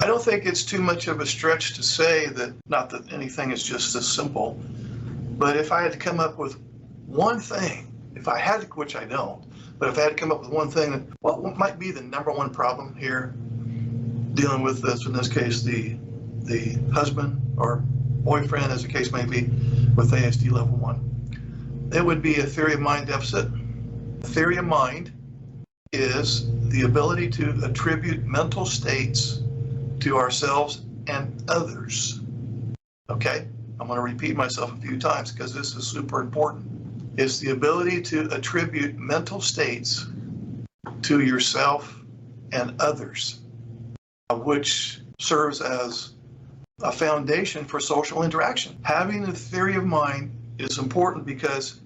I don't think it's too much of a stretch to say that, not that anything is just this simple, but if I had to come up with one thing, if I had to, which I don't, but if I had to come up with one thing, what might be the number one problem here dealing with this, in this case, the husband or boyfriend, as the case may be, with ASD level 1, it would be a theory of mind deficit. A theory of mind is the ability to attribute mental states to ourselves and others. Okay? I'm going to repeat myself a few times because this is super important. It's the ability to attribute mental states to yourself and others, which serves as a foundation for social interaction. Having a theory of mind is important because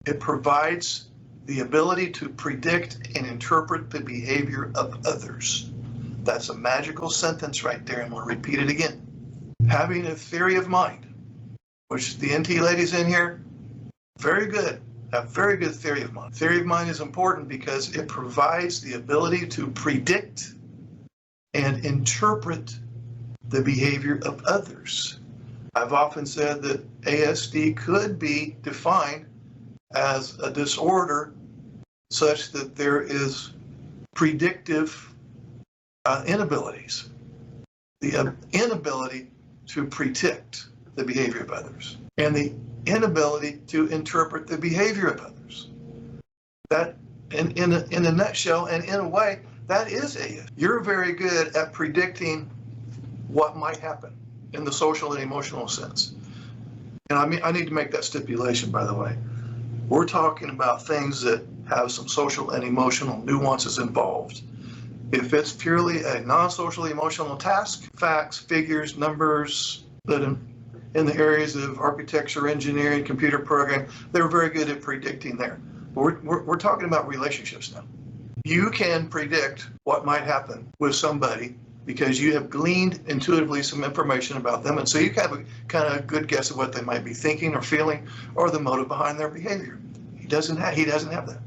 it provides the ability to predict and interpret the behavior of others. That's a magical sentence right there. I'm going to repeat it again. Having a theory of mind, which the NT ladies in here, very good, have very good theory of mind. Theory of mind is important because it provides the ability to predict and interpret the behavior of others. I've often said that ASD could be defined as a disorder such that there is predictive inabilities, the inability to predict the behavior of others, and the inability to interpret the behavior of others. That, in a nutshell, and in a way, that is ASD. You're very good at predicting what might happen in the social and emotional sense. And I need to make that stipulation, by the way. We're talking about things that have some social and emotional nuances involved. If it's purely a non-social emotional task, facts, figures, numbers, that in the areas of architecture, engineering, computer programming, they're very good at predicting there. But we're talking about relationships now. You can predict what might happen with somebody because you have gleaned intuitively some information about them, and so you have a kind of good guess of what they might be thinking or feeling or the motive behind their behavior. He doesn't have that.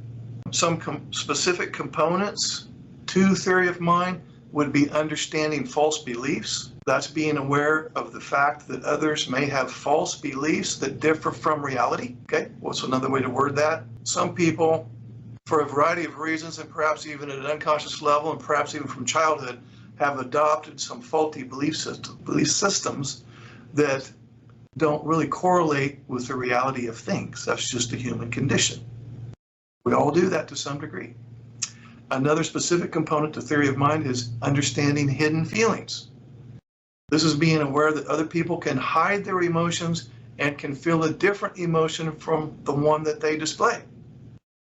Some specific components to theory of mind would be understanding false beliefs. That's being aware of the fact that others may have false beliefs that differ from reality. Okay, what's another way to word that? Some people, for a variety of reasons, and perhaps even at an unconscious level, and perhaps even from childhood, have adopted some faulty belief systems that don't really correlate with the reality of things. That's just a human condition. We all do that to some degree. Another specific component to theory of mind is understanding hidden feelings. This is being aware that other people can hide their emotions and can feel a different emotion from the one that they display.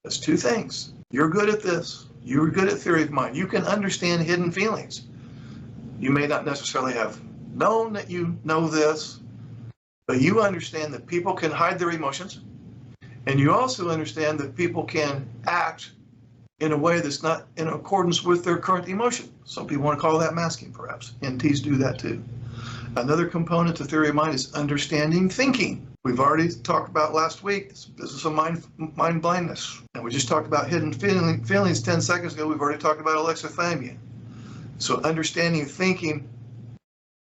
That's two things. You're good at this. You're good at theory of mind. You can understand hidden feelings. You may not necessarily have known that you know this, but you understand that people can hide their emotions, and you also understand that people can act in a way that's not in accordance with their current emotion. Some people want to call that masking, perhaps. NTs do that too. Another component to theory of mind is understanding thinking. We've already talked about last week, this business of mind blindness. And we just talked about hidden feelings 10 seconds ago. We've already talked about alexithymia. So understanding thinking,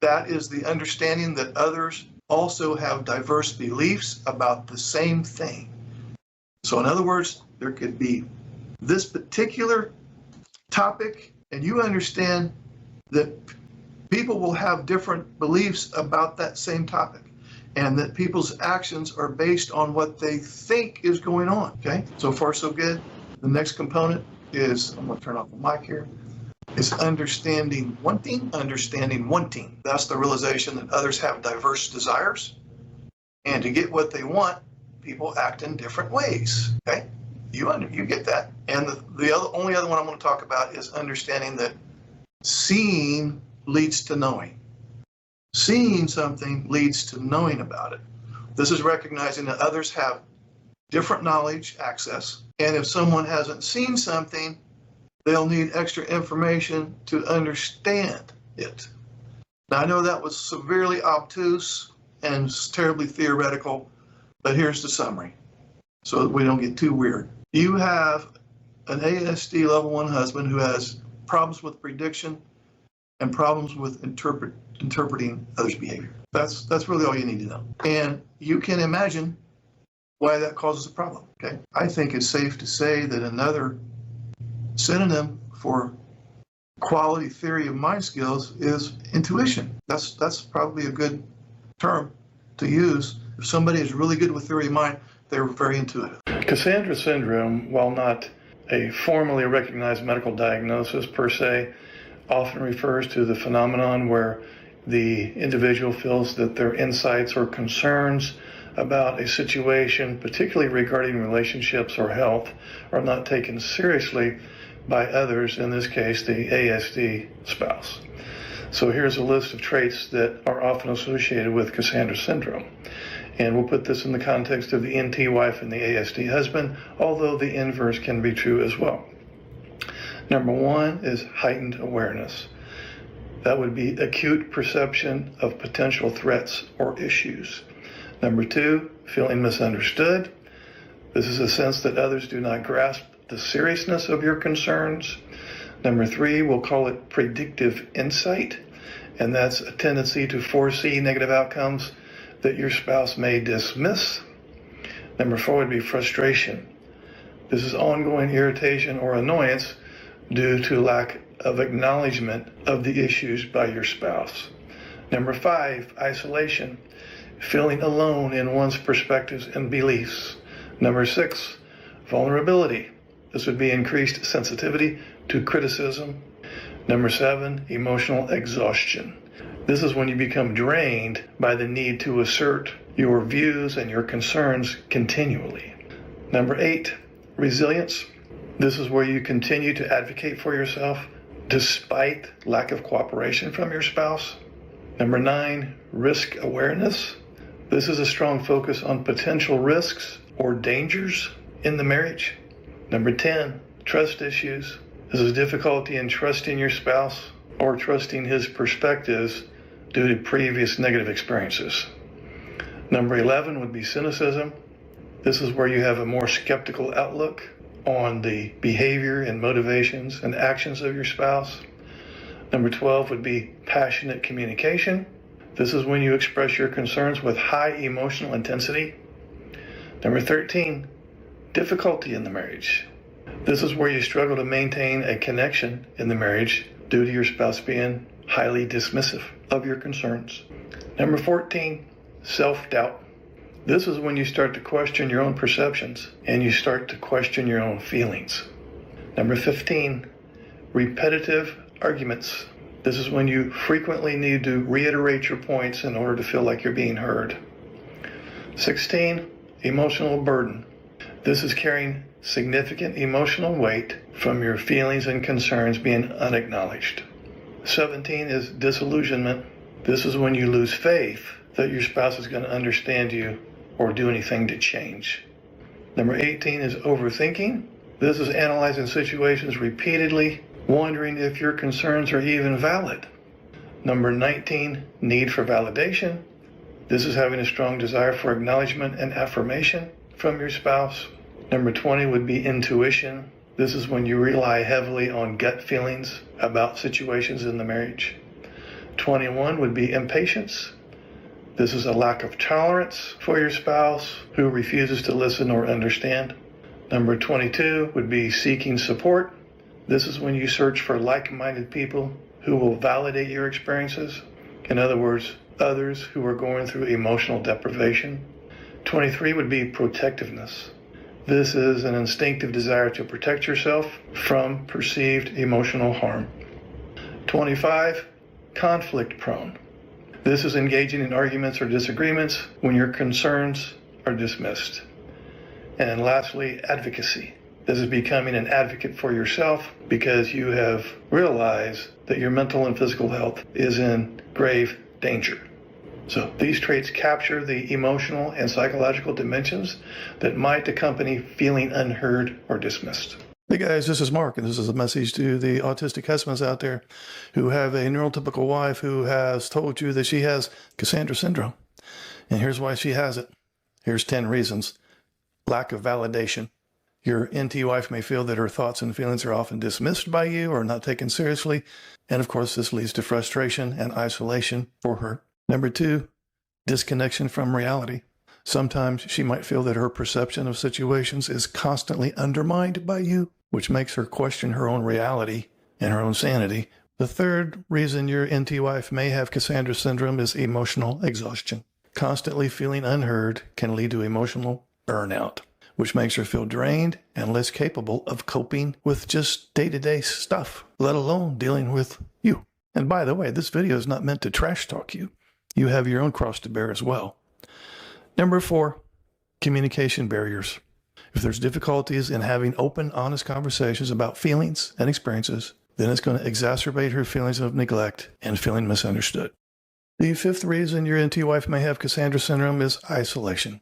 that is the understanding that others also have diverse beliefs about the same thing. So in other words, there could be this particular topic, and you understand that people will have different beliefs about that same topic, and that people's actions are based on what they think is going on. Okay, so far so good. The next component is, I'm going to turn off the mic here, is understanding wanting. That's the realization that others have diverse desires, and to get what they want, people act in different ways. Okay, you get that. And the only other one I'm going to talk about is understanding that seeing leads to knowing. Seeing something leads to knowing about it. This is recognizing that others have different knowledge access, and if someone hasn't seen something, they'll need extra information to understand it. Now, I know that was severely obtuse and terribly theoretical, but here's the summary so that we don't get too weird. You have an ASD level 1 husband who has problems with prediction and problems with interpreting others' behavior. That's really all you need to know. And you can imagine why that causes a problem. Okay, I think it's safe to say that another synonym for quality theory of mind skills is intuition. That's probably a good term to use. If somebody is really good with theory of mind, they're very intuitive. Cassandra syndrome, while not a formally recognized medical diagnosis per se, often refers to the phenomenon where the individual feels that their insights or concerns about a situation, particularly regarding relationships or health, are not taken seriously by others, in this case, the ASD spouse. So here's a list of traits that are often associated with Cassandra syndrome. And we'll put this in the context of the NT wife and the ASD husband, although the inverse can be true as well. Number one is heightened awareness. That would be acute perception of potential threats or issues. Number two, feeling misunderstood. This is a sense that others do not grasp the seriousness of your concerns. Number three, we'll call it predictive insight, and that's a tendency to foresee negative outcomes that your spouse may dismiss. Number four would be frustration. This is ongoing irritation or annoyance due to lack of acknowledgement of the issues by your spouse. Number five, isolation, feeling alone in one's perspectives and beliefs. Number six, vulnerability. This would be increased sensitivity to criticism. Number seven, emotional exhaustion. This is when you become drained by the need to assert your views and your concerns continually. Number eight, resilience. This is where you continue to advocate for yourself despite lack of cooperation from your spouse. Number nine, risk awareness. This is a strong focus on potential risks or dangers in the marriage. Number 10, trust issues. This is difficulty in trusting your spouse or trusting his perspectives due to previous negative experiences. Number 11 would be cynicism. This is where you have a more skeptical outlook on the behavior and motivations and actions of your spouse. Number 12 would be passionate communication. This is when you express your concerns with high emotional intensity. Number 13, difficulty in the marriage. This is where you struggle to maintain a connection in the marriage due to your spouse being highly dismissive of your concerns. Number 14, self-doubt. This is when you start to question your own perceptions and you start to question your own feelings. Number 15, repetitive arguments. This is when you frequently need to reiterate your points in order to feel like you're being heard. 16, emotional burden. This is carrying significant emotional weight from your feelings and concerns being unacknowledged. 17 is disillusionment. This is when you lose faith that your spouse is going to understand you or do anything to change. Number 18 is overthinking. This is analyzing situations repeatedly, wondering if your concerns are even valid. Number 19, need for validation. This is having a strong desire for acknowledgement and affirmation from your spouse. Number 20 would be intuition. This is when you rely heavily on gut feelings about situations in the marriage. 21 would be impatience. This is a lack of tolerance for your spouse who refuses to listen or understand. Number 22 would be seeking support. This is when you search for like-minded people who will validate your experiences. In other words, others who are going through emotional deprivation. 23 would be protectiveness. This is an instinctive desire to protect yourself from perceived emotional harm. 25, conflict prone. This is engaging in arguments or disagreements when your concerns are dismissed. And then lastly, advocacy. This is becoming an advocate for yourself because you have realized that your mental and physical health is in grave danger. So these traits capture the emotional and psychological dimensions that might accompany feeling unheard or dismissed. Hey guys, this is Mark, and this is a message to the autistic husbands out there who have a neurotypical wife who has told you that she has Cassandra syndrome. And here's why she has it. Here's 10 reasons. Lack of validation. Your NT wife may feel that her thoughts and feelings are often dismissed by you or not taken seriously. And of course, this leads to frustration and isolation for her. Number 2, disconnection from reality. Sometimes she might feel that her perception of situations is constantly undermined by you, which makes her question her own reality and her own sanity. The third reason your NT wife may have Cassandra syndrome is emotional exhaustion. Constantly feeling unheard can lead to emotional burnout, which makes her feel drained and less capable of coping with just day-to-day stuff, let alone dealing with you. And by the way, this video is not meant to trash talk you. You have your own cross to bear as well. Number 4, communication barriers. If there's difficulties in having open, honest conversations about feelings and experiences, then it's going to exacerbate her feelings of neglect and feeling misunderstood. The 5th reason your NT wife may have Cassandra syndrome is isolation.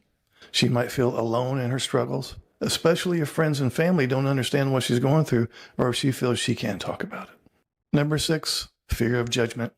She might feel alone in her struggles, especially if friends and family don't understand what she's going through or if she feels she can't talk about it. Number 6, fear of judgment.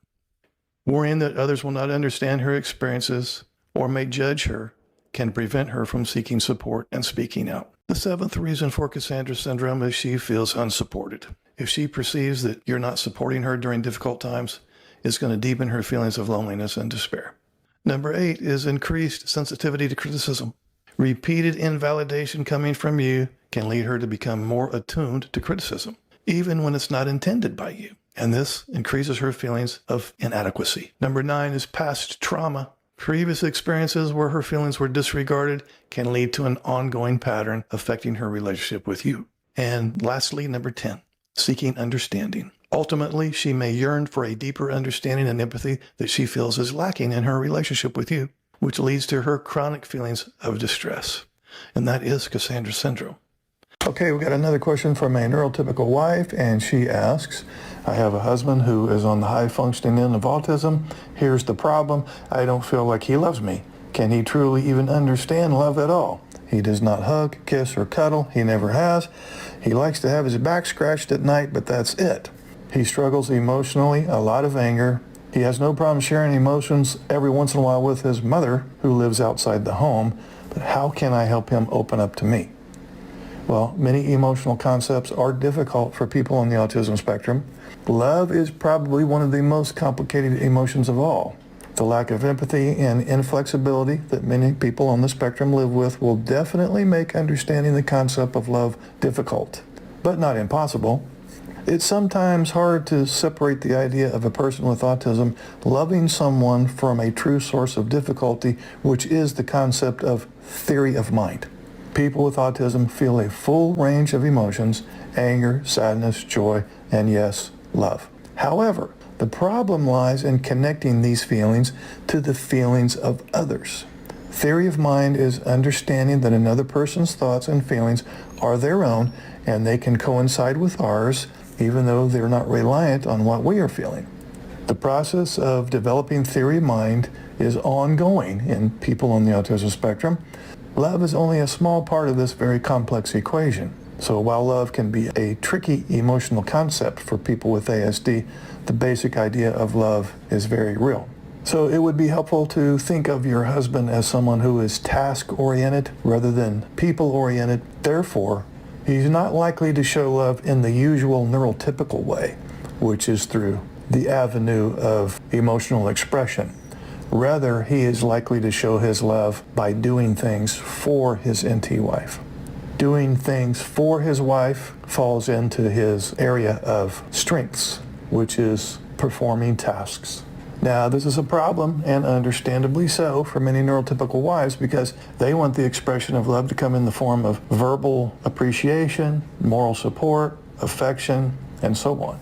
Worrying that others will not understand her experiences or may judge her can prevent her from seeking support and speaking out. The 7th reason for Cassandra syndrome is she feels unsupported. If she perceives that you're not supporting her during difficult times, it's going to deepen her feelings of loneliness and despair. Number 8 is increased sensitivity to criticism. Repeated invalidation coming from you can lead her to become more attuned to criticism, even when it's not intended by you. And this increases her feelings of inadequacy. Number 9 is past trauma. Previous experiences where her feelings were disregarded can lead to an ongoing pattern affecting her relationship with you. And lastly, number 10, seeking understanding. Ultimately, she may yearn for a deeper understanding and empathy that she feels is lacking in her relationship with you, which leads to her chronic feelings of distress. And that is Cassandra syndrome. Okay, we got another question from a neurotypical wife, and she asks, I have a husband who is on the high functioning end of autism. Here's the problem. I don't feel like he loves me. Can he truly even understand love at all? He does not hug, kiss, or cuddle. He never has. He likes to have his back scratched at night, but that's it. He struggles emotionally, a lot of anger. He has no problem sharing emotions every once in a while with his mother, who lives outside the home. But how can I help him open up to me? Well, many emotional concepts are difficult for people on the autism spectrum. Love is probably one of the most complicated emotions of all. The lack of empathy and inflexibility that many people on the spectrum live with will definitely make understanding the concept of love difficult, but not impossible. It's sometimes hard to separate the idea of a person with autism loving someone from a true source of difficulty, which is the concept of theory of mind. People with autism feel a full range of emotions: anger, sadness, joy, and yes, love. However, the problem lies in connecting these feelings to the feelings of others. Theory of mind is understanding that another person's thoughts and feelings are their own and they can coincide with ours, even though they're not reliant on what we are feeling. The process of developing theory of mind is ongoing in people on the autism spectrum. Love is only a small part of this very complex equation. So while love can be a tricky emotional concept for people with ASD, the basic idea of love is very real. So it would be helpful to think of your husband as someone who is task-oriented rather than people-oriented. Therefore, he's not likely to show love in the usual neurotypical way, which is through the avenue of emotional expression. Rather, he is likely to show his love by doing things for his NT wife. Doing things for his wife falls into his area of strengths, which is performing tasks. Now, this is a problem, and understandably so, for many neurotypical wives because they want the expression of love to come in the form of verbal appreciation, moral support, affection, and so on.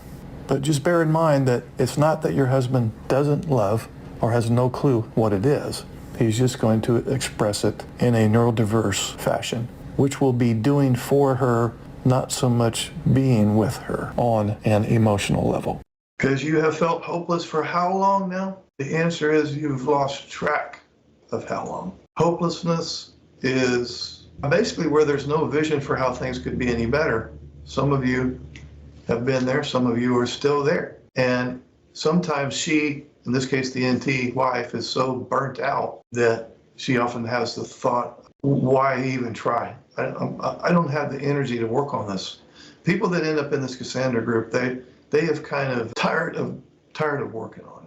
But just bear in mind that it's not that your husband doesn't love or has no clue what it is. He's just going to express it in a neurodiverse fashion, which will be doing for her, not so much being with her on an emotional level. Because you have felt hopeless for how long now? The answer is you've lost track of how long. Hopelessness is basically where there's no vision for how things could be any better. Some of you have been there, some of you are still there. And sometimes she, in this case the NT wife, is so burnt out that she often has the thought, why even try? I don't have the energy to work on this. People that end up in this Cassandra group, they have kind of tired of working on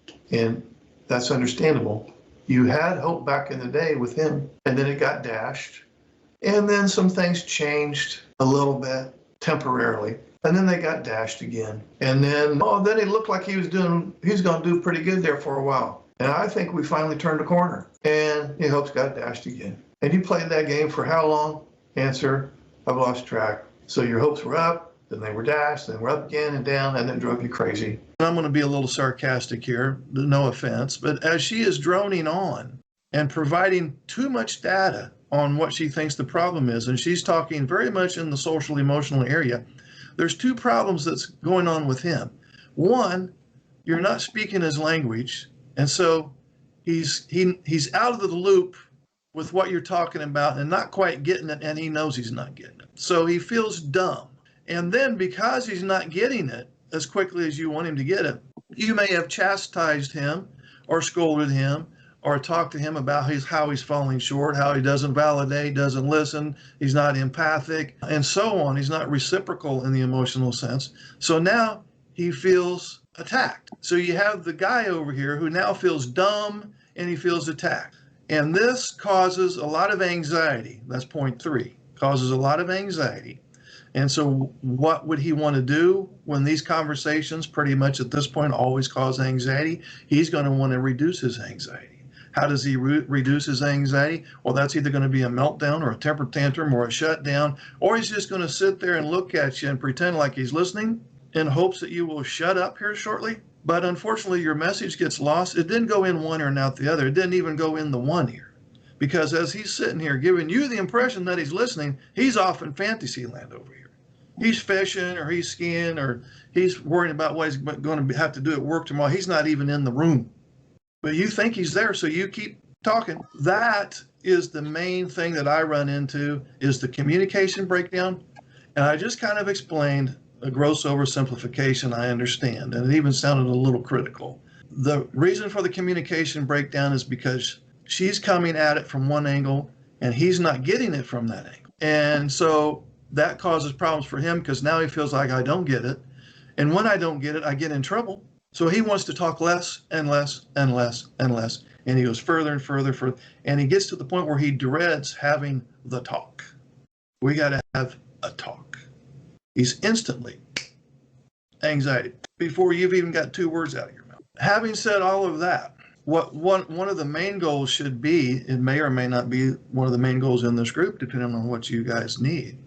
it. And that's understandable. You had hope back in the day with him, and then it got dashed. And then some things changed a little bit temporarily. And then they got dashed again. And then, then it looked like he was going to do pretty good there for a while. And I think we finally turned a corner, and your hopes got dashed again. And you played that game for how long? Answer, I've lost track. So your hopes were up, then they were dashed, then were up again and down, and then drove you crazy. I'm going to be a little sarcastic here, no offense, but as she is droning on and providing too much data on what she thinks the problem is, and she's talking very much in the social emotional area, there's two problems that's going on with him. One, you're not speaking his language, and so he's out of the loop with what you're talking about and not quite getting it, and he knows he's not getting it. So he feels dumb. And then because he's not getting it as quickly as you want him to get it, you may have chastised him or scolded him or talked to him about how he's falling short, how he doesn't validate, doesn't listen, he's not empathic, and so on. He's not reciprocal in the emotional sense. So now he feels attacked. So you have the guy over here who now feels dumb and he feels attacked. And this causes a lot of anxiety. That's point 3. Causes a lot of anxiety. And so what would he want to do when these conversations pretty much at this point always cause anxiety? He's going to want to reduce his anxiety. How does he reduce his anxiety? Well, that's either going to be a meltdown or a temper tantrum or a shutdown, or he's just going to sit there and look at you and pretend like he's listening in hopes that you will shut up here shortly. But unfortunately, your message gets lost. It didn't go in one ear and out the other. It didn't even go in the one ear. Because as he's sitting here giving you the impression that he's listening, he's off in fantasy land over here. He's fishing or he's skiing or he's worrying about what he's going to have to do at work tomorrow. He's not even in the room. But you think he's there, so you keep talking. That is the main thing that I run into, is the communication breakdown. And I just kind of explained a gross oversimplification, I understand, and it even sounded a little critical. The reason for the communication breakdown is because she's coming at it from one angle and he's not getting it from that angle. And so that causes problems for him because now he feels like I don't get it. And when I don't get it, I get in trouble. So he wants to talk less and less and less and less. And he goes further and further, and he gets to the point where he dreads having the talk. We got to have a talk. He's instantly anxiety before you've even got 2 words out of your mouth. Having said all of that, what one of the main goals should be, it may or may not be one of the main goals in this group, depending on what you guys need.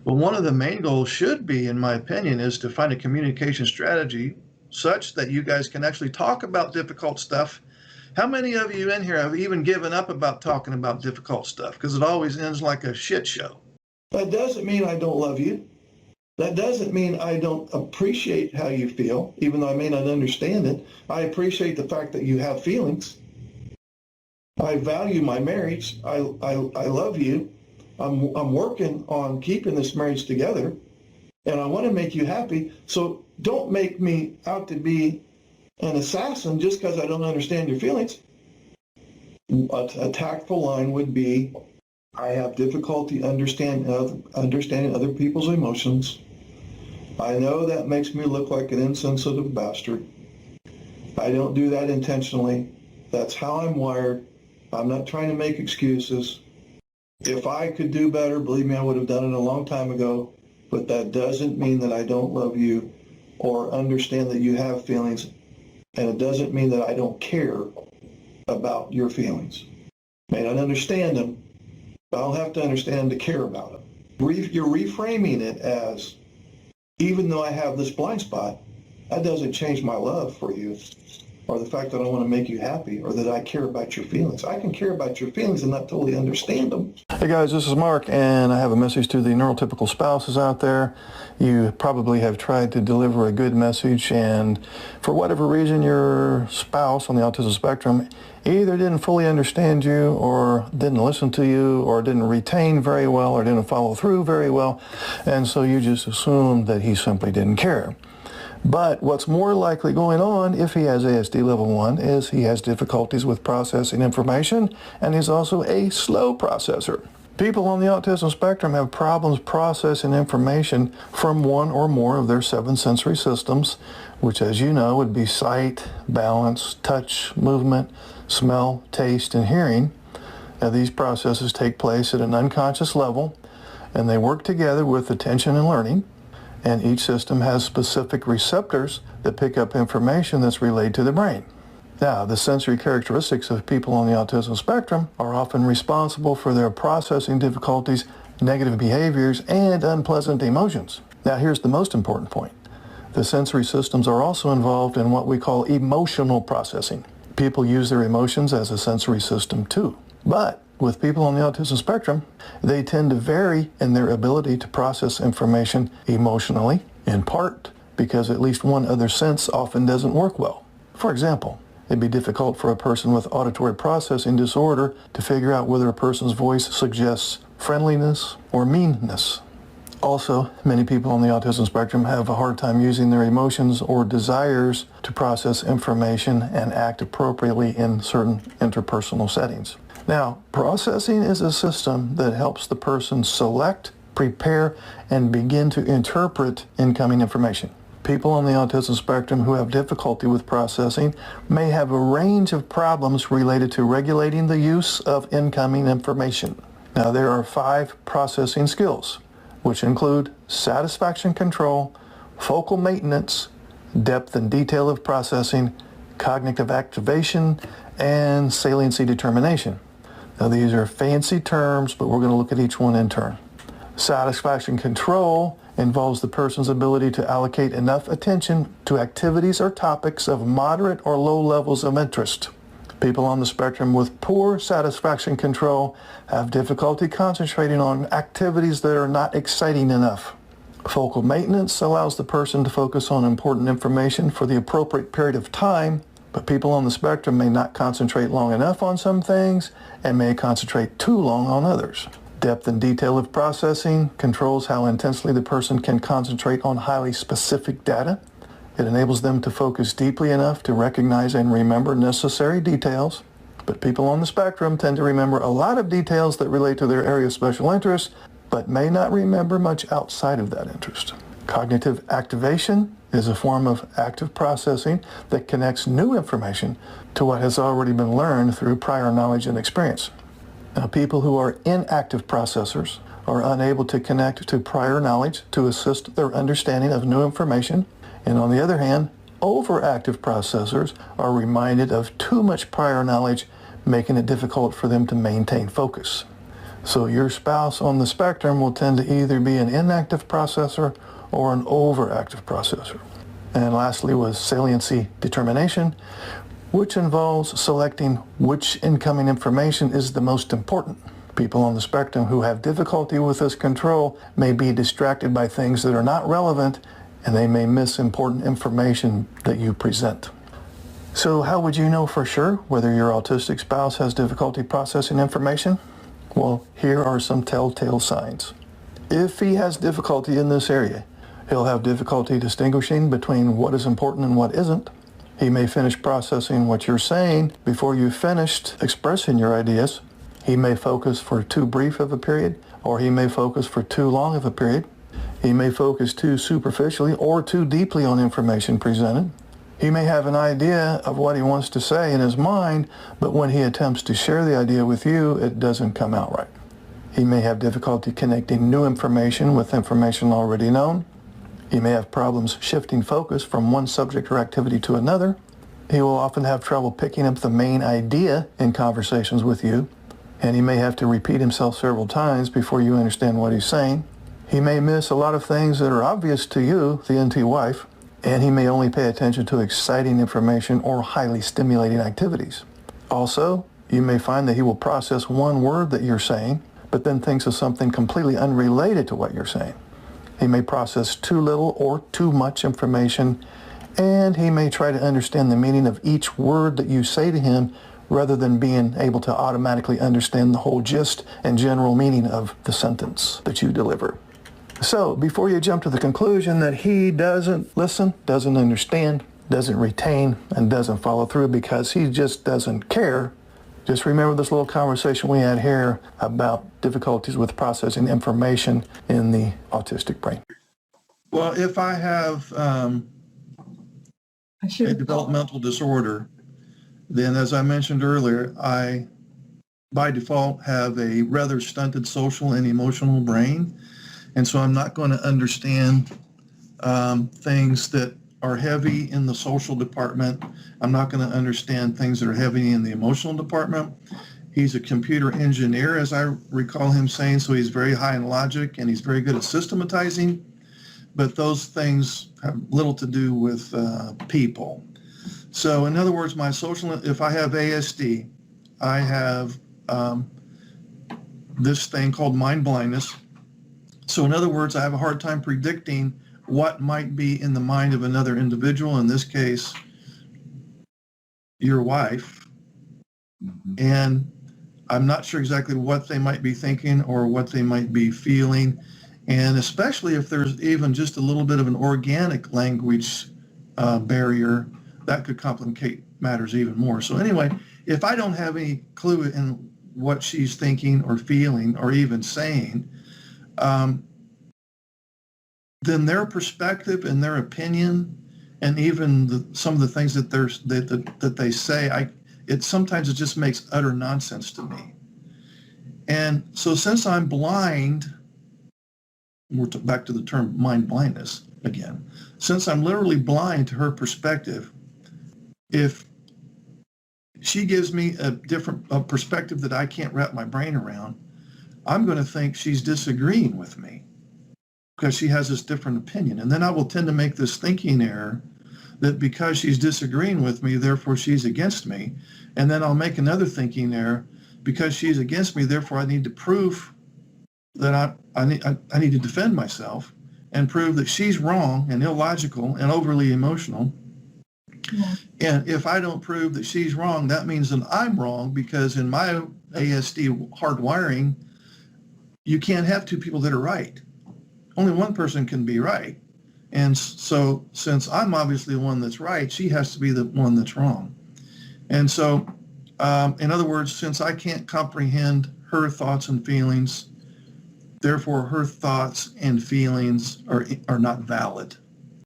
But one of the main goals should be, in my opinion, is to find a communication strategy such that you guys can actually talk about difficult stuff. How many of you in here have even given up about talking about difficult stuff? Because it always ends like a shit show. That doesn't mean I don't love you. That doesn't mean I don't appreciate how you feel, even though I may not understand it. I appreciate the fact that you have feelings. I value my marriage. I love you. I'm working on keeping this marriage together, and I want to make you happy. So don't make me out to be an assassin just because I don't understand your feelings. A tactful line would be, I have difficulty understanding other people's emotions. I know that makes me look like an insensitive bastard. I don't do that intentionally. That's how I'm wired. I'm not trying to make excuses. If I could do better, believe me, I would have done it a long time ago. But that doesn't mean that I don't love you or understand that you have feelings. And it doesn't mean that I don't care about your feelings. I may not understand them, but I'll have to understand them to care about them. You're reframing it as, even though I have this blind spot, that doesn't change my love for you or the fact that I want to make you happy or that I care about your feelings. I can care about your feelings and not totally understand them. Hey guys, this is Mark, and I have a message to the neurotypical spouses out there. You probably have tried to deliver a good message, and for whatever reason, your spouse on the autism spectrum either didn't fully understand you or didn't listen to you or didn't retain very well or didn't follow through very well, and so you just assumed that he simply didn't care. But what's more likely going on if he has ASD level 1 is he has difficulties with processing information, and he's also a slow processor. People on the autism spectrum have problems processing information from one or more of their 7 sensory systems, which, as you know, would be sight, balance, touch, movement, smell, taste, and hearing. Now, these processes take place at an unconscious level, and they work together with attention and learning, and each system has specific receptors that pick up information that's relayed to the brain. Now, the sensory characteristics of people on the autism spectrum are often responsible for their processing difficulties, negative behaviors, and unpleasant emotions. Now, here's the most important point. The sensory systems are also involved in what we call emotional processing. People use their emotions as a sensory system too. But with people on the autism spectrum, they tend to vary in their ability to process information emotionally, in part because at least one other sense often doesn't work well. For example, it'd be difficult for a person with auditory processing disorder to figure out whether a person's voice suggests friendliness or meanness. Also, many people on the autism spectrum have a hard time using their emotions or desires to process information and act appropriately in certain interpersonal settings. Now, processing is a system that helps the person select, prepare, and begin to interpret incoming information. People on the autism spectrum who have difficulty with processing may have a range of problems related to regulating the use of incoming information. Now, there are 5 processing skills, which include satisfaction control, focal maintenance, depth and detail of processing, cognitive activation, and saliency determination. Now, these are fancy terms, but we're going to look at each one in turn. Satisfaction control involves the person's ability to allocate enough attention to activities or topics of moderate or low levels of interest. People on the spectrum with poor satisfaction control have difficulty concentrating on activities that are not exciting enough. Focal maintenance allows the person to focus on important information for the appropriate period of time, but people on the spectrum may not concentrate long enough on some things and may concentrate too long on others. Depth and detail of processing controls how intensely the person can concentrate on highly specific data. It enables them to focus deeply enough to recognize and remember necessary details. But people on the spectrum tend to remember a lot of details that relate to their area of special interest, but may not remember much outside of that interest. Cognitive activation is a form of active processing that connects new information to what has already been learned through prior knowledge and experience. Now, people who are inactive processors are unable to connect to prior knowledge to assist their understanding of new information. And on the other hand, overactive processors are reminded of too much prior knowledge, making it difficult for them to maintain focus. So your spouse on the spectrum will tend to either be an inactive processor or an overactive processor. And lastly was saliency determination, which involves selecting which incoming information is the most important. People on the spectrum who have difficulty with this control may be distracted by things that are not relevant, and they may miss important information that you present. So how would you know for sure whether your autistic spouse has difficulty processing information? Well, here are some telltale signs. If he has difficulty in this area, he'll have difficulty distinguishing between what is important and what isn't. He may finish processing what you're saying before you've finished expressing your ideas. He may focus for too brief of a period, or he may focus for too long of a period. He may focus too superficially or too deeply on information presented. He may have an idea of what he wants to say in his mind, but when he attempts to share the idea with you, it doesn't come out right. He may have difficulty connecting new information with information already known. He may have problems shifting focus from one subject or activity to another. He will often have trouble picking up the main idea in conversations with you, and he may have to repeat himself several times before you understand what he's saying. He may miss a lot of things that are obvious to you, the NT wife, and he may only pay attention to exciting information or highly stimulating activities. Also, you may find that he will process one word that you're saying, but then thinks of something completely unrelated to what you're saying. He may process too little or too much information, and he may try to understand the meaning of each word that you say to him rather than being able to automatically understand the whole gist and general meaning of the sentence that you deliver. So, before you jump to the conclusion that he doesn't listen, doesn't understand, doesn't retain, and doesn't follow through because he just doesn't care, Just remember this little conversation we had here about difficulties with processing information in the autistic brain. Well, if I have a developmental disorder, then as I mentioned earlier, I, by default, have a rather stunted social and emotional brain. And so I'm not going to understand things that are heavy in the social department. I'm not going to understand things that are heavy in the emotional department. He's a computer engineer, as I recall him saying, so he's very high in logic and he's very good at systematizing. But those things have little to do with people. So in other words, my social, if I have ASD, I have this thing called mind blindness. So in other words, I have a hard time predicting what might be in the mind of another individual, in this case, your wife. And I'm not sure exactly what they might be thinking or what they might be feeling. And especially if there's even just a little bit of an organic language barrier, that could complicate matters even more. So anyway, if I don't have any clue in what she's thinking or feeling or even saying, then their perspective and their opinion and even some of the things that they say, sometimes it just makes utter nonsense to me. And so since I'm blind, we're back to the term mind blindness again, since I'm literally blind to her perspective, if she gives me a different perspective that I can't wrap my brain around, I'm going to think she's disagreeing with me because she has this different opinion. And then I will tend to make this thinking error that because she's disagreeing with me, therefore she's against me. And then I'll make another thinking error, because she's against me, therefore I need to prove that I need to defend myself and prove that she's wrong and illogical and overly emotional. Yeah. And if I don't prove that she's wrong, that means that I'm wrong, because in my ASD hardwiring, you can't have two people that are right. Only one person can be right. And so since I'm obviously the one that's right, she has to be the one that's wrong. And so, in other words, since I can't comprehend her thoughts and feelings, therefore her thoughts and feelings are not valid.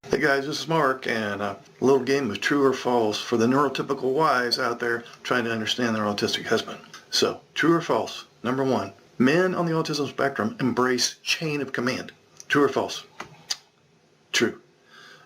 Hey guys, this is Mark, and a little game of true or false for the neurotypical wives out there trying to understand their autistic husband. So, true or false? Number one, men on the autism spectrum embrace chain of command. True or false? True.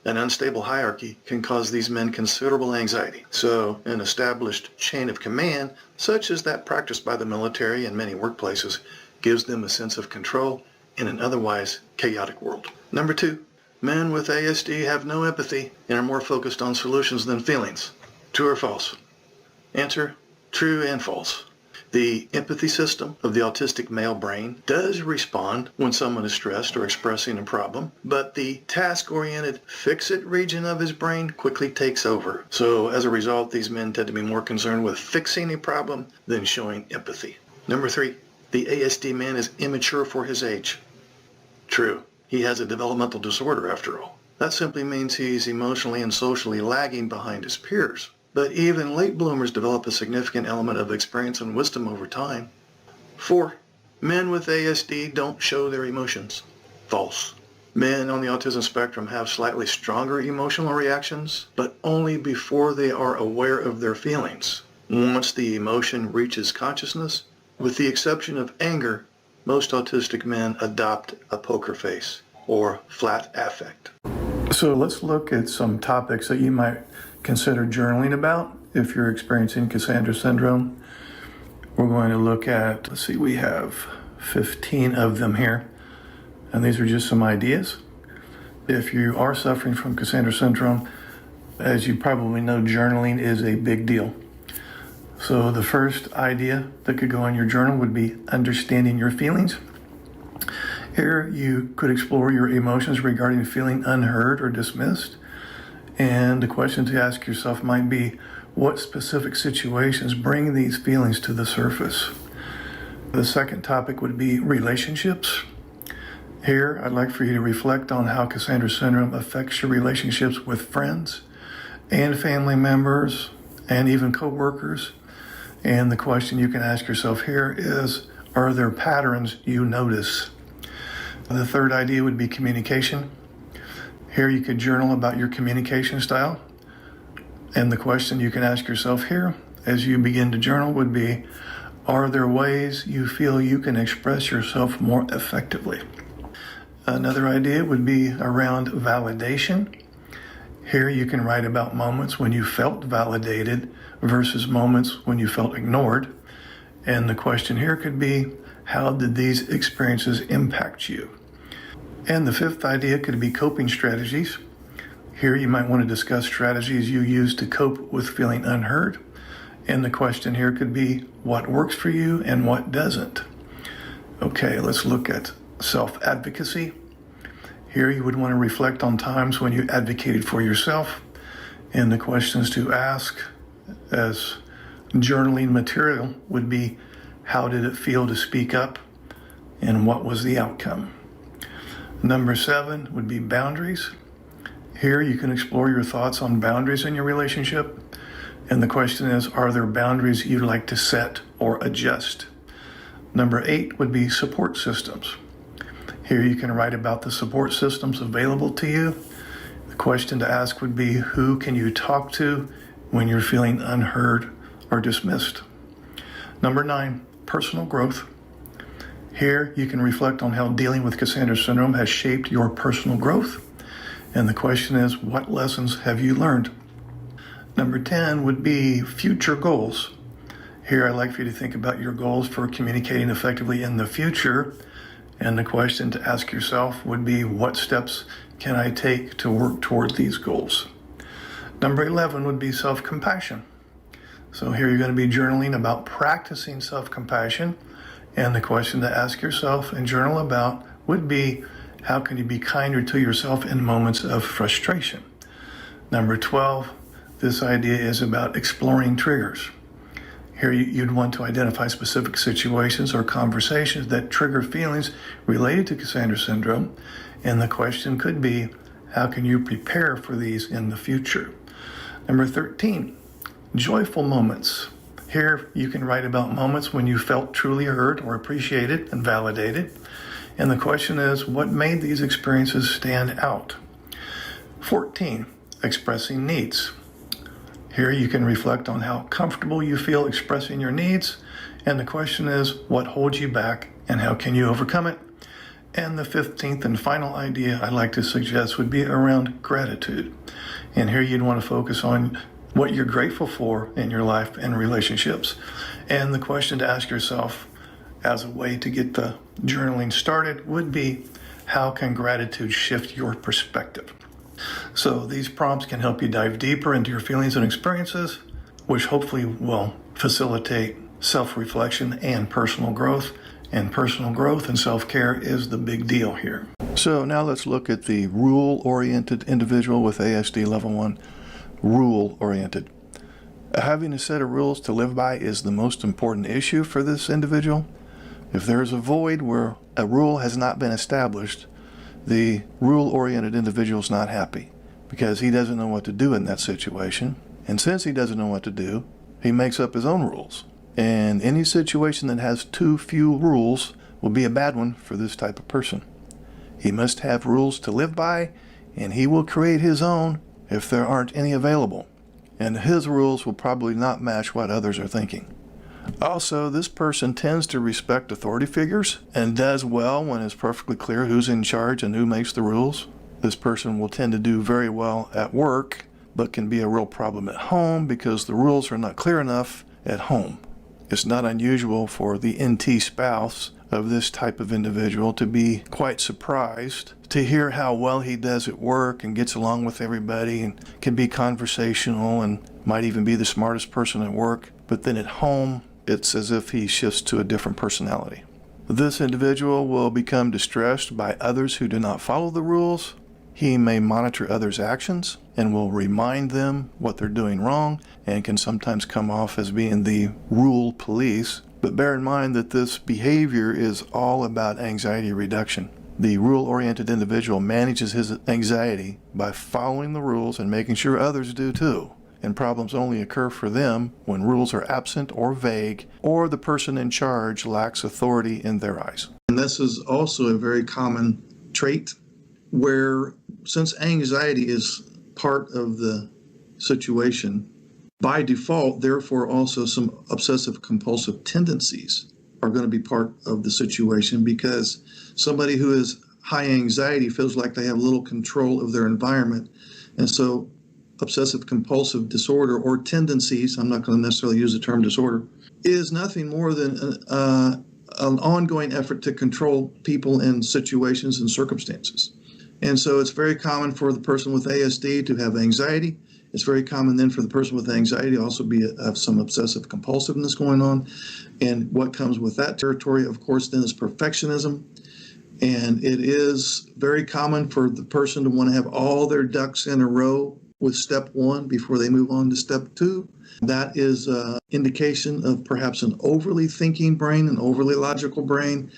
An unstable hierarchy can cause these men considerable anxiety. So, an established chain of command, such as that practiced by the military and many workplaces, gives them a sense of control in an otherwise chaotic world. Number two, men with ASD have no empathy and are more focused on solutions than feelings. True or false? Answer, true and false. The empathy system of the autistic male brain does respond when someone is stressed or expressing a problem, but the task-oriented fix-it region of his brain quickly takes over. So as a result, these men tend to be more concerned with fixing a problem than showing empathy. Number three, the ASD man is immature for his age. True. He has a developmental disorder after all. That simply means he's emotionally and socially lagging behind his peers. But even late bloomers develop a significant element of experience and wisdom over time. 4. Men with ASD don't show their emotions. False. Men on the autism spectrum have slightly stronger emotional reactions, but only before they are aware of their feelings. Once the emotion reaches consciousness, with the exception of anger, most autistic men adopt a poker face or flat affect. So let's look at some topics that you might consider journaling about if you're experiencing Cassandra syndrome. We're going to look at, let's see, we have 15 of them here, and these are just some ideas. If you are suffering from Cassandra syndrome, as you probably know, journaling is a big deal. So the first idea that could go in your journal would be understanding your feelings. Here you could explore your emotions regarding feeling unheard or dismissed. And the question to ask yourself might be, what specific situations bring these feelings to the surface? The second topic would be relationships. Here, I'd like for you to reflect on how Cassandra syndrome affects your relationships with friends and family members and even co-workers. And the question you can ask yourself here is, are there patterns you notice? The third idea would be communication. Here you could journal about your communication style. And the question you can ask yourself here as you begin to journal would be, are there ways you feel you can express yourself more effectively? Another idea would be around validation. Here you can write about moments when you felt validated versus moments when you felt ignored. And the question here could be, how did these experiences impact you? And the fifth idea could be coping strategies. Here you might want to discuss strategies you use to cope with feeling unheard. And the question here could be, what works for you and what doesn't? Okay, let's look at self-advocacy. Here you would want to reflect on times when you advocated for yourself. And the questions to ask as journaling material would be, how did it feel to speak up and what was the outcome? Number 7 would be boundaries. Here you can explore your thoughts on boundaries in your relationship. And the question is, are there boundaries you'd like to set or adjust? Number 8 would be support systems. Here you can write about the support systems available to you. The question to ask would be, who can you talk to when you're feeling unheard or dismissed? Number 9, personal growth. Here you can reflect on how dealing with Cassandra syndrome has shaped your personal growth. And the question is, what lessons have you learned? Number 10 would be future goals. Here I'd like for you to think about your goals for communicating effectively in the future. And the question to ask yourself would be, what steps can I take to work toward these goals? Number 11 would be self-compassion. So here you're going to be journaling about practicing self-compassion. And the question to ask yourself and journal about would be, how can you be kinder to yourself in moments of frustration? Number 12, this idea is about exploring triggers. Here you'd want to identify specific situations or conversations that trigger feelings related to Cassandra syndrome. And the question could be, how can you prepare for these in the future? Number 13, joyful moments. Here you can write about moments when you felt truly heard or appreciated and validated. And the question is, what made these experiences stand out? 14, expressing needs. Here you can reflect on how comfortable you feel expressing your needs. And the question is, what holds you back and how can you overcome it? And the 15th and final idea I'd like to suggest would be around gratitude. And here you'd want to focus on what you're grateful for in your life and relationships. And the question to ask yourself as a way to get the journaling started would be, how can gratitude shift your perspective? So these prompts can help you dive deeper into your feelings and experiences, which hopefully will facilitate self-reflection and personal growth. And personal growth and self-care is the big deal here. So now let's look at the rule-oriented individual with ASD level 1. Rule-oriented. Having a set of rules to live by is the most important issue for this individual. If there is a void where a rule has not been established, the rule-oriented individual is not happy because he doesn't know what to do in that situation. And since he doesn't know what to do, he makes up his own rules. And any situation that has too few rules will be a bad one for this type of person. He must have rules to live by, and he will create his own if there aren't any available. And his rules will probably not match what others are thinking. Also, this person tends to respect authority figures and does well when it's perfectly clear who's in charge and who makes the rules. This person will tend to do very well at work, but can be a real problem at home because the rules are not clear enough at home. It's not unusual for the NT spouse of this type of individual to be quite surprised to hear how well he does at work and gets along with everybody and can be conversational and might even be the smartest person at work. But then at home, it's as if he shifts to a different personality. This individual will become distressed by others who do not follow the rules. He may monitor others' actions and will remind them what they're doing wrong and can sometimes come off as being the rule police. But bear in mind that this behavior is all about anxiety reduction. The rule-oriented individual manages his anxiety by following the rules and making sure others do too. and problems only occur for them when rules are absent or vague, or the person in charge lacks authority in their eyes. And this is also a very common trait where, since anxiety is part of the situation, by default, therefore also some obsessive compulsive tendencies are going to be part of the situation, because somebody who is high anxiety feels like they have little control of their environment. And so obsessive compulsive disorder, or tendencies, I'm not going to necessarily use the term disorder, is nothing more than an ongoing effort to control people in situations and circumstances. And so it's very common for the person with ASD to have anxiety. It's very common then for the person with anxiety to also have some obsessive compulsiveness going on. And what comes with that territory, of course, then is perfectionism. And it is very common for the person to want to have all their ducks in a row with step one before they move on to step two. That is an indication of perhaps an overly thinking brain, an overly logical brain.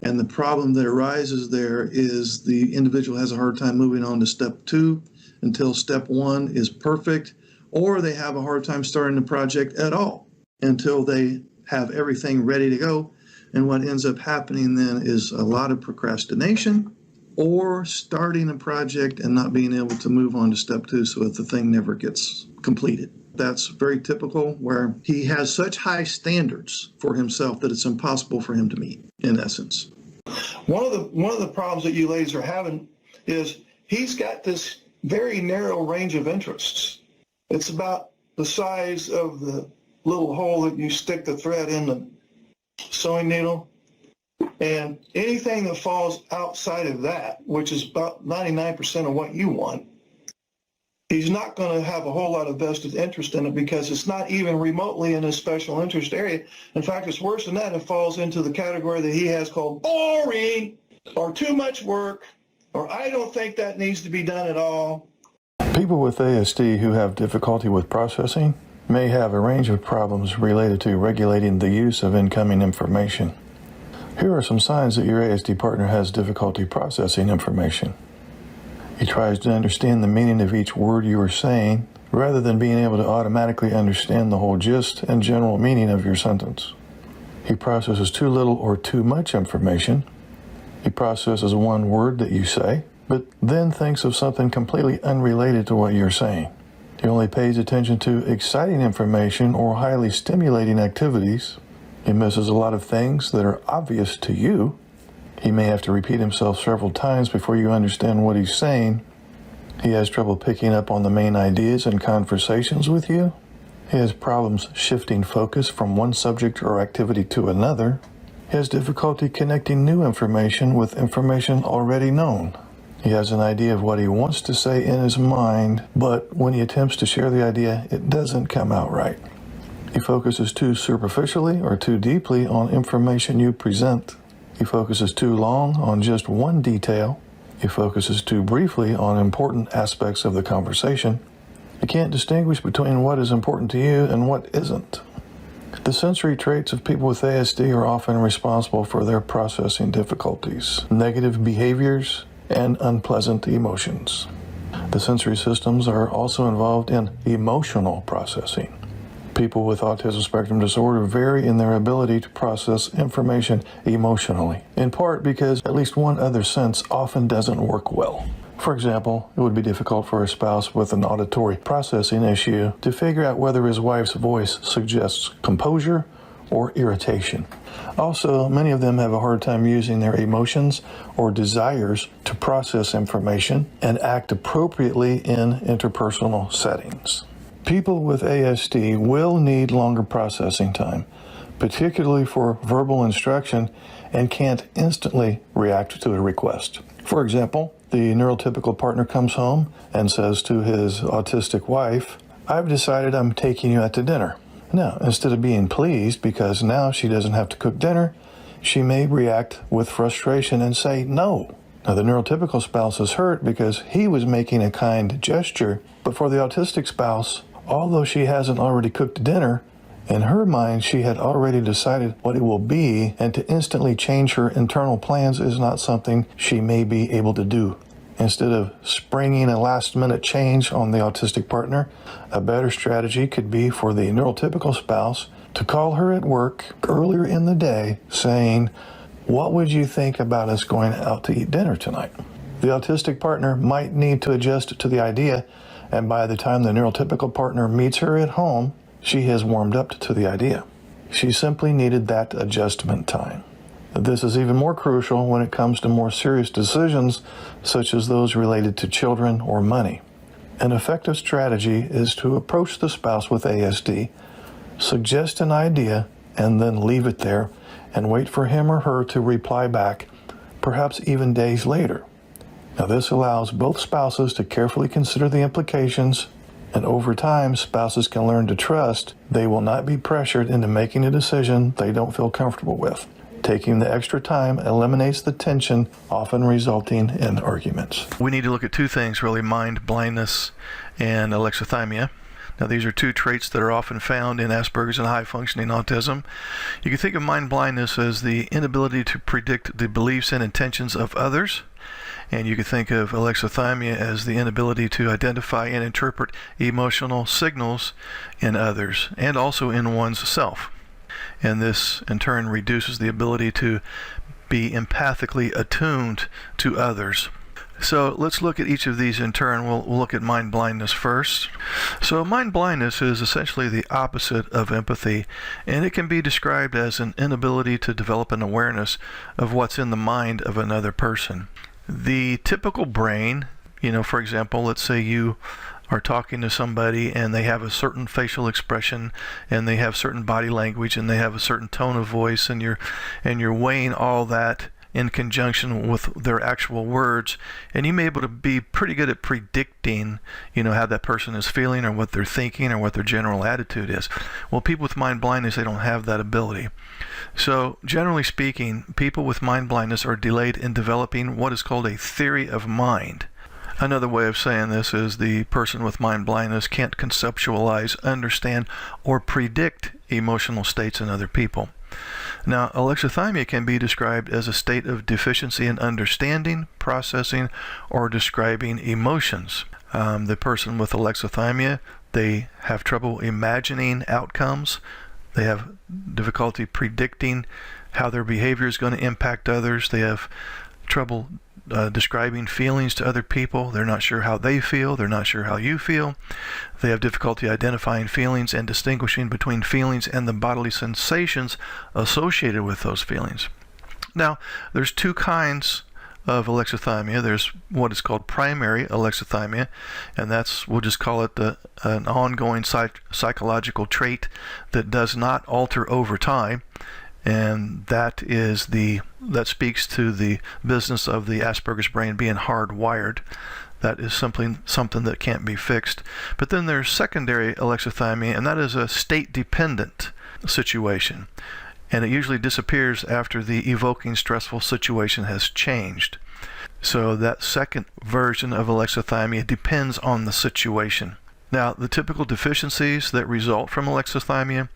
And the problem that arises there is the individual has a hard time moving on to step two until step one is perfect, or they have a hard time starting the project at all until they have everything ready to go. And what ends up happening then is a lot of procrastination, or starting a project and not being able to move on to step two so that the thing never gets completed. That's very typical, where he has such high standards for himself that it's impossible for him to meet, in essence. One of the problems that you ladies are having is he's got this very narrow range of interests. It's about the size of the little hole that you stick the thread in the sewing needle. And anything that falls outside of that, which is about 99% of what you want, he's not going to have a whole lot of vested interest in it, because it's not even remotely in his special interest area. In fact, it's worse than that. It falls into the category that he has called boring, or too much work, or I don't think that needs to be done at all. People with ASD who have difficulty with processing may have a range of problems related to regulating the use of incoming information. Here are some signs that your ASD partner has difficulty processing information. He tries to understand the meaning of each word you are saying, rather than being able to automatically understand the whole gist and general meaning of your sentence. He processes too little or too much information. He processes one word that you say, but then thinks of something completely unrelated to what you're saying. He only pays attention to exciting information or highly stimulating activities. He misses a lot of things that are obvious to you. He may have to repeat himself several times before you understand what he's saying. He has trouble picking up on the main ideas in conversations with you. He has problems shifting focus from one subject or activity to another. He has difficulty connecting new information with information already known. He has an idea of what he wants to say in his mind, but when he attempts to share the idea, it doesn't come out right. He focuses too superficially or too deeply on information you present. He focuses too long on just one detail. He focuses too briefly on important aspects of the conversation. He can't distinguish between what is important to you and what isn't. The sensory traits of people with ASD are often responsible for their processing difficulties, negative behaviors, and unpleasant emotions. The sensory systems are also involved in emotional processing. People with autism spectrum disorder vary in their ability to process information emotionally, in part because at least one other sense often doesn't work well. For example, it would be difficult for a spouse with an auditory processing issue to figure out whether his wife's voice suggests composure or irritation. Also, many of them have a hard time using their emotions or desires to process information and act appropriately in interpersonal settings. People with ASD will need longer processing time, particularly for verbal instruction, and can't instantly react to a request. For example, the neurotypical partner comes home and says to his autistic wife, "I've decided I'm taking you out to dinner." Now, instead of being pleased because now she doesn't have to cook dinner, she may react with frustration and say no. Now, the neurotypical spouse is hurt because he was making a kind gesture, but for the autistic spouse, although she hasn't already cooked dinner, in her mind she had already decided what it will be, and to instantly change her internal plans is not something she may be able to do. Instead of springing a last-minute change on the autistic partner, a better strategy could be for the neurotypical spouse to call her at work earlier in the day saying, "What would you think about us going out to eat dinner tonight?" The autistic partner might need to adjust to the idea, and by the time the neurotypical partner meets her at home, she has warmed up to the idea. She simply needed that adjustment time. This is even more crucial when it comes to more serious decisions, such as those related to children or money. An effective strategy is to approach the spouse with ASD, suggest an idea, and then leave it there and wait for him or her to reply back, perhaps even days later. Now, this allows both spouses to carefully consider the implications, and over time, spouses can learn to trust they will not be pressured into making a decision they don't feel comfortable with. Taking the extra time eliminates the tension, often resulting in arguments. We need to look at two things, really: mind blindness and alexithymia. Now, these are two traits that are often found in Asperger's and high-functioning autism. You can think of mind blindness as the inability to predict the beliefs and intentions of others, and you can think of alexithymia as the inability to identify and interpret emotional signals in others and also in one's self. And this, in turn, reduces the ability to be empathically attuned to others. So let's look at each of these in turn. We'll look at mind blindness first. So mind blindness is essentially the opposite of empathy, and it can be described as an inability to develop an awareness of what's in the mind of another person. The typical brain, for example, let's say you are talking to somebody and they have a certain facial expression and they have certain body language and they have a certain tone of voice, and you're weighing all that in conjunction with their actual words, and you may be able to be pretty good at predicting how that person is feeling or what they're thinking or what their general attitude is. Well, people with mind blindness, they don't have that ability. So generally speaking, people with mind blindness are delayed in developing what is called a theory of mind. Another way of saying this is the person with mind blindness can't conceptualize, understand, or predict emotional states in other people. Now, alexithymia can be described as a state of deficiency in understanding, processing, or describing emotions. The person with alexithymia, they have trouble imagining outcomes. They have difficulty predicting how their behavior is going to impact others. They have trouble describing feelings to other people. They're not sure how they feel. They're not sure how you feel. They have difficulty identifying feelings and distinguishing between feelings and the bodily sensations associated with those feelings. Now, there's two kinds of alexithymia. There's what is called primary alexithymia, and we'll just call it an ongoing psychological trait that does not alter over time. And that speaks to the business of the Asperger's brain being hardwired. That is something that can't be fixed. But then there's secondary alexithymia, and that is a state-dependent situation. And it usually disappears after the evoking stressful situation has changed. So that second version of alexithymia depends on the situation. Now, the typical deficiencies that result from alexithymia,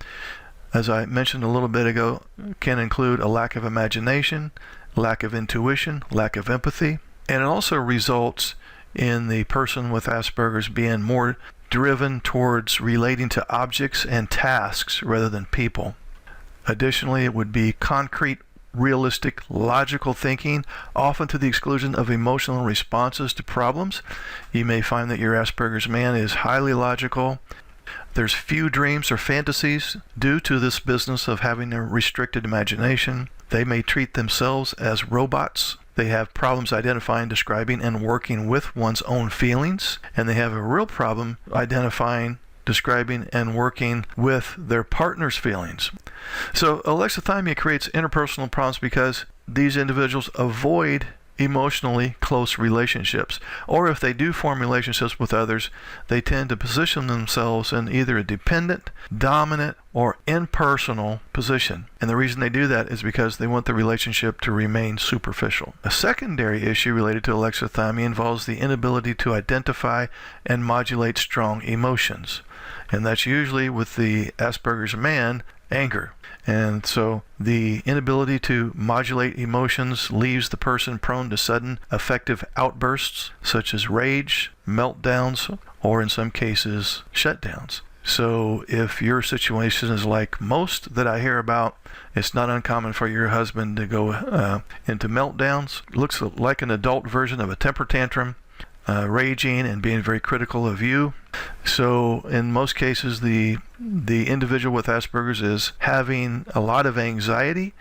as I mentioned a little bit ago, can include a lack of imagination, lack of intuition, lack of empathy, and it also results in the person with Asperger's being more driven towards relating to objects and tasks rather than people. Additionally, it would be concrete, realistic, logical thinking, often to the exclusion of emotional responses to problems. You may find that your Asperger's man is highly logical. There's few dreams or fantasies due to this business of having a restricted imagination. They may treat themselves as robots. They have problems identifying, describing, and working with one's own feelings. And they have a real problem identifying, describing, and working with their partner's feelings. So alexithymia creates interpersonal problems because these individuals avoid emotionally close relationships, or if they do form relationships with others, they tend to position themselves in either a dependent, dominant, or impersonal position. And the reason they do that is because they want the relationship to remain superficial. A secondary issue related to alexithymia involves the inability to identify and modulate strong emotions. And that's usually with the Asperger's man anger. And so the inability to modulate emotions leaves the person prone to sudden affective outbursts, such as rage, meltdowns, or in some cases, shutdowns. So if your situation is like most that I hear about, it's not uncommon for your husband to go into meltdowns. Looks like an adult version of a temper tantrum, raging and being very critical of you. So in most cases, the individual with Asperger's is having a lot of anxiety,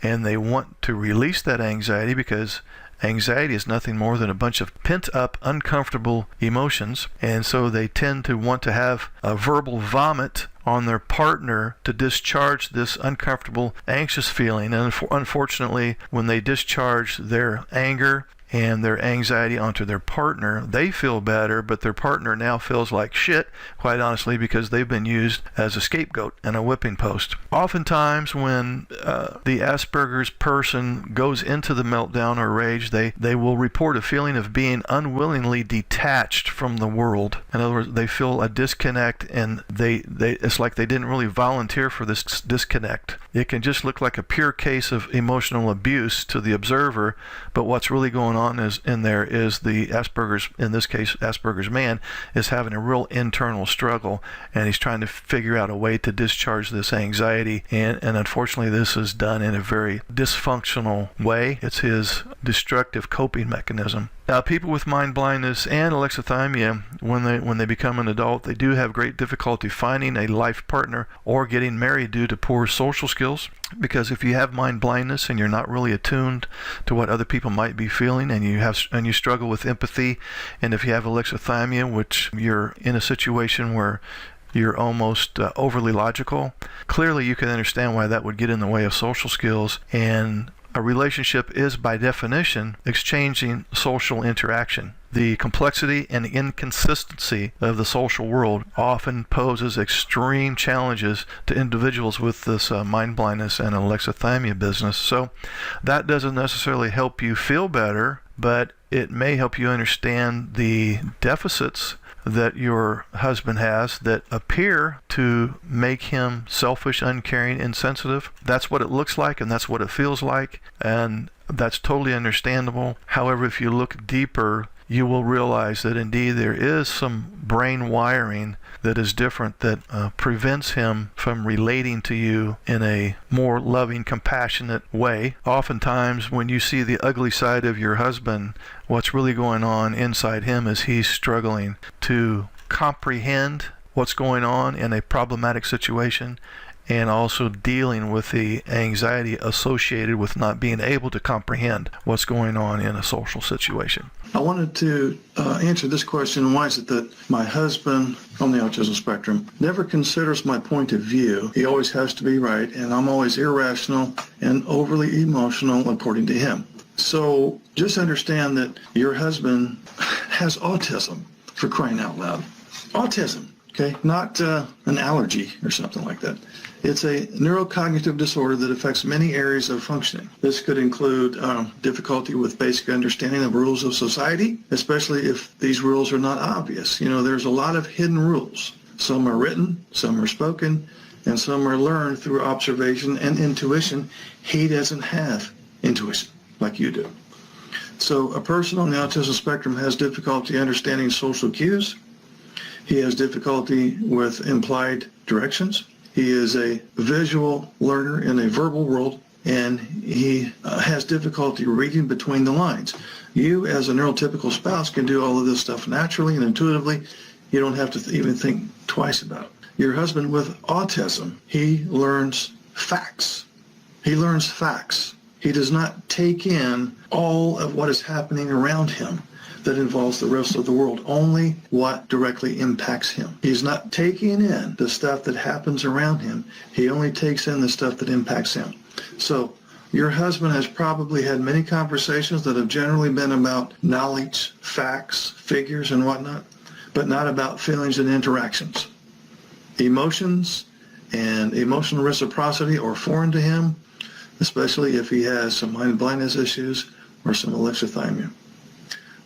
and they want to release that anxiety because anxiety is nothing more than a bunch of pent-up, uncomfortable emotions, and so they tend to want to have a verbal vomit on their partner to discharge this uncomfortable, anxious feeling. And unfortunately, when they discharge their anger and their anxiety onto their partner, they feel better, but their partner now feels like shit, quite honestly, because they've been used as a scapegoat and a whipping post. Oftentimes when the Asperger's person goes into the meltdown or rage, they will report a feeling of being unwillingly detached from the world. In other words, they feel a disconnect, and it's like they didn't really volunteer for this disconnect. It can just look like a pure case of emotional abuse to the observer, but what's really going on is the Asperger's, in this case Asperger's man, is having a real internal struggle, and he's trying to figure out a way to discharge this anxiety, and unfortunately this is done in a very dysfunctional way. It's his destructive coping mechanism. Now, people with mind blindness and alexithymia, when they become an adult, they do have great difficulty finding a life partner or getting married due to poor social skills. Because if you have mind blindness and you're not really attuned to what other people might be feeling, and you struggle with empathy, and if you have alexithymia, which you're in a situation where you're almost overly logical, clearly you can understand why that would get in the way of social skills. And a relationship is, by definition, exchanging social interaction. The complexity and inconsistency of the social world often poses extreme challenges to individuals with this mind blindness and alexithymia business. So that doesn't necessarily help you feel better, but it may help you understand the deficits that your husband has that appear to make him selfish, uncaring, insensitive. That's what it looks like, and that's what it feels like, and that's totally understandable. However, if you look deeper, you will realize that indeed there is some brain wiring that is different, that prevents him from relating to you in a more loving, compassionate way. Oftentimes, when you see the ugly side of your husband, what's really going on inside him is he's struggling to comprehend what's going on in a problematic situation, and also dealing with the anxiety associated with not being able to comprehend what's going on in a social situation. I wanted to answer this question: why is it that my husband on the autism spectrum never considers my point of view? He always has to be right, and I'm always irrational and overly emotional according to him. So just understand that your husband has autism, for crying out loud. Autism, okay? Not an allergy or something like that. It's a neurocognitive disorder that affects many areas of functioning. This could include difficulty with basic understanding of rules of society, especially if these rules are not obvious. You know, there's a lot of hidden rules. Some are written, some are spoken, and some are learned through observation and intuition. He doesn't have intuition like you do. So a person on the autism spectrum has difficulty understanding social cues. He has difficulty with implied directions. He is a visual learner in a verbal world, and he has difficulty reading between the lines. You, as a neurotypical spouse, can do all of this stuff naturally and intuitively. You don't have to even think twice about it. Your husband with autism, he learns facts. He learns facts. He does not take in all of what is happening around him that involves the rest of the world, only what directly impacts him. He's not taking in the stuff that happens around him. He only takes in the stuff that impacts him. So your husband has probably had many conversations that have generally been about knowledge, facts, figures, and whatnot, but not about feelings and interactions. Emotions and emotional reciprocity are foreign to him, especially if he has some mind blindness issues or some alexithymia.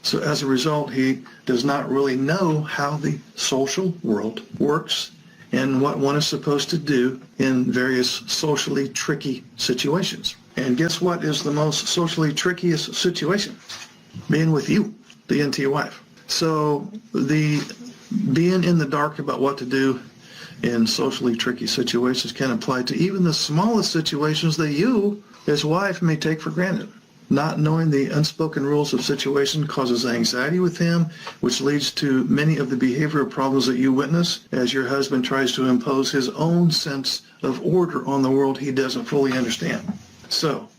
So as a result, he does not really know how the social world works and what one is supposed to do in various socially tricky situations. And guess what is the most socially trickiest situation? Being with you, the NT wife. So the being in the dark about what to do in socially tricky situations can apply to even the smallest situations that you, as wife, may take for granted. Not knowing the unspoken rules of situation causes anxiety with him, which leads to many of the behavioral problems that you witness as your husband tries to impose his own sense of order on the world he doesn't fully understand. So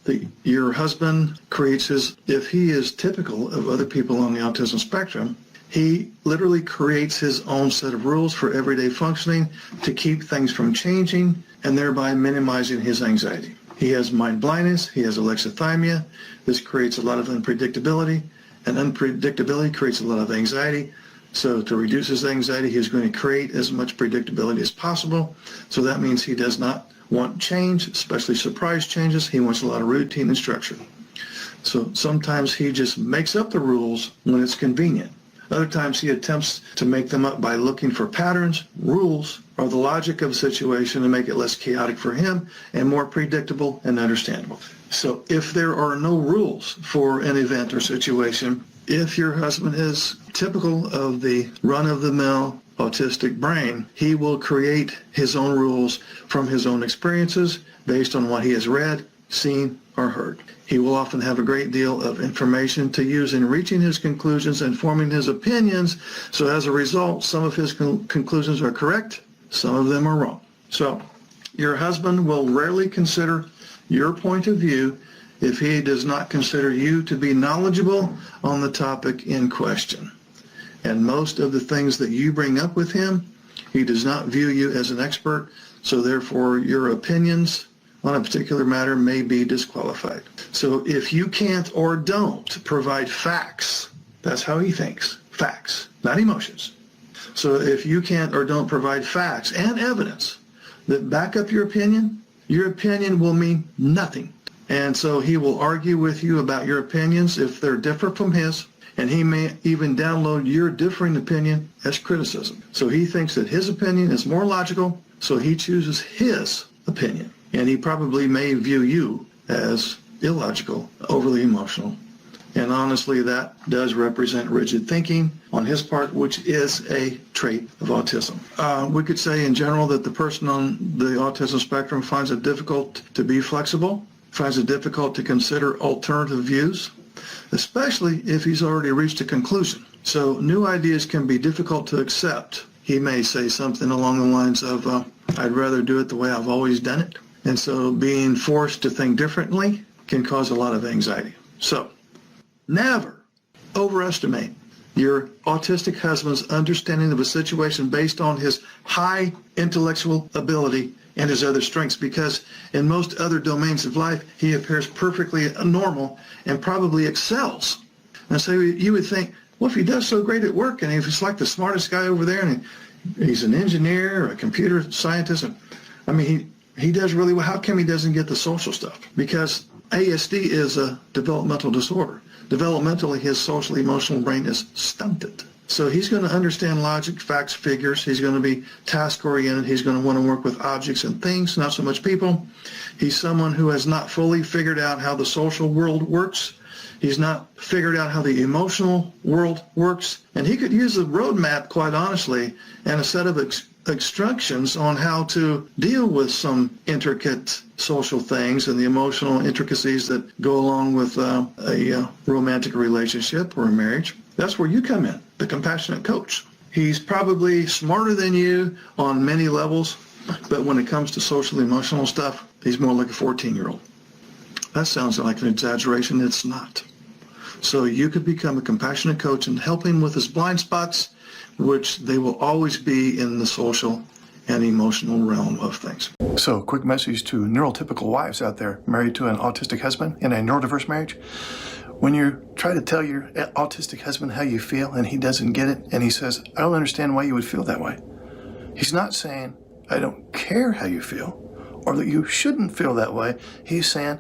your husband creates if he is typical of other people on the autism spectrum, he literally creates his own set of rules for everyday functioning to keep things from changing and thereby minimizing his anxiety. He has mind blindness, he has alexithymia. This creates a lot of unpredictability, and unpredictability creates a lot of anxiety. So to reduce his anxiety, he's going to create as much predictability as possible. So that means he does not want change, especially surprise changes. He wants a lot of routine and structure. So sometimes he just makes up the rules when it's convenient. Other times he attempts to make them up by looking for patterns, rules, or the logic of a situation to make it less chaotic for him and more predictable and understandable. So if there are no rules for an event or situation, if your husband is typical of the run-of-the-mill autistic brain, he will create his own rules from his own experiences based on what he has read, seen, or heard. He will often have a great deal of information to use in reaching his conclusions and forming his opinions. So as a result, some of his conclusions are correct, some of them are wrong. So your husband will rarely consider your point of view if he does not consider you to be knowledgeable on the topic in question. And most of the things that you bring up with him, he does not view you as an expert, so therefore your opinions on a particular matter may be disqualified. So if you can't or don't provide facts, that's how he thinks, facts, not emotions. So if you can't or don't provide facts and evidence that back up your opinion will mean nothing. And so he will argue with you about your opinions if they're different from his, and he may even download your differing opinion as criticism. So he thinks that his opinion is more logical, so he chooses his opinion. And he probably may view you as illogical, overly emotional. And honestly, that does represent rigid thinking on his part, which is a trait of autism. We could say in general that the person on the autism spectrum finds it difficult to be flexible, finds it difficult to consider alternative views, especially if he's already reached a conclusion. So new ideas can be difficult to accept. He may say something along the lines of, I'd rather do it the way I've always done it. And so being forced to think differently can cause a lot of anxiety. So never overestimate your autistic husband's understanding of a situation based on his high intellectual ability and his other strengths, because in most other domains of life, he appears perfectly normal and probably excels. And so you would think, well, if he does so great at work and if he's like the smartest guy over there and he's an engineer or a computer scientist, he does really well. How come he doesn't get the social stuff? Because ASD is a developmental disorder. Developmentally, his social emotional brain is stunted. So he's going to understand logic, facts, figures. He's going to be task-oriented. He's going to want to work with objects and things, not so much people. He's someone who has not fully figured out how the social world works. He's not figured out how the emotional world works. And he could use a roadmap, quite honestly, and a set of instructions on how to deal with some intricate social things and the emotional intricacies that go along with a romantic relationship or a marriage. That's where you come in, the compassionate coach. He's probably smarter than you on many levels, but when it comes to social emotional stuff, he's more like a 14-year-old. That sounds like an exaggeration. It's not. So you could become a compassionate coach and help him with his blind spots, which they will always be in the social and emotional realm of things. So, quick message to neurotypical wives out there married to an autistic husband in a neurodiverse marriage. When you try to tell your autistic husband how you feel and he doesn't get it, and he says, I don't understand why you would feel that way. He's not saying, I don't care how you feel, or that you shouldn't feel that way. He's saying,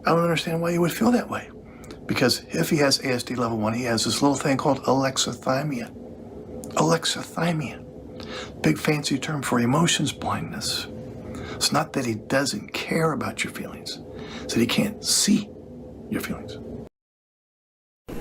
I don't understand why you would feel that way. Because if he has ASD level 1, he has this little thing called alexithymia. Alexithymia. Big fancy term for emotions blindness. It's not that he doesn't care about your feelings. It's that he can't see your feelings.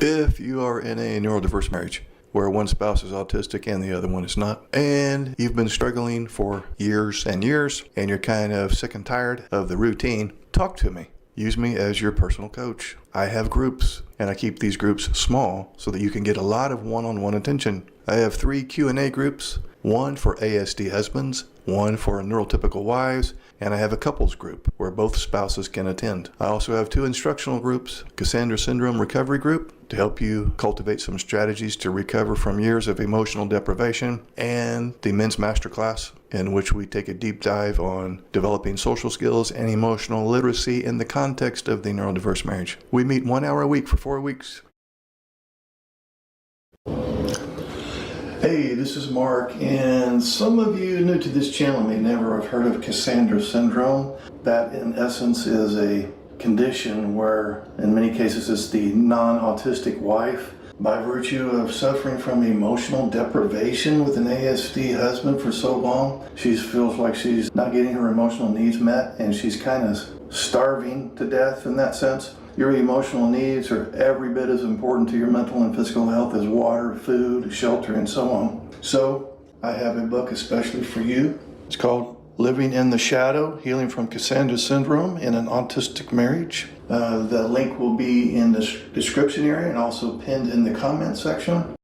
If you are in a neurodiverse marriage where one spouse is autistic and the other one is not, and you've been struggling for years and years, and you're kind of sick and tired of the routine, talk to me. Use me as your personal coach. I have groups, and I keep these groups small so that you can get a lot of one-on-one attention. I have 3 Q&A groups, one for ASD husbands, one for neurotypical wives, and I have a couples group where both spouses can attend. I also have 2 instructional groups, Cassandra Syndrome Recovery Group, to help you cultivate some strategies to recover from years of emotional deprivation, and the Men's Masterclass, in which we take a deep dive on developing social skills and emotional literacy in the context of the neurodiverse marriage. We meet 1 hour a week for 4 weeks. Hey, this is Mark, and some of you new to this channel may never have heard of Cassandra Syndrome. That in essence is a condition where in many cases it's the non-autistic wife, by virtue of suffering from emotional deprivation with an ASD husband for so long, she feels like she's not getting her emotional needs met, and she's kind of starving to death in that sense. Your emotional needs are every bit as important to your mental and physical health as water, food, shelter, and so on. So I have a book especially for you. It's called Living in the Shadow, Healing from Cassandra Syndrome in an Autistic Marriage. The link will be in the description area and also pinned in the comment section.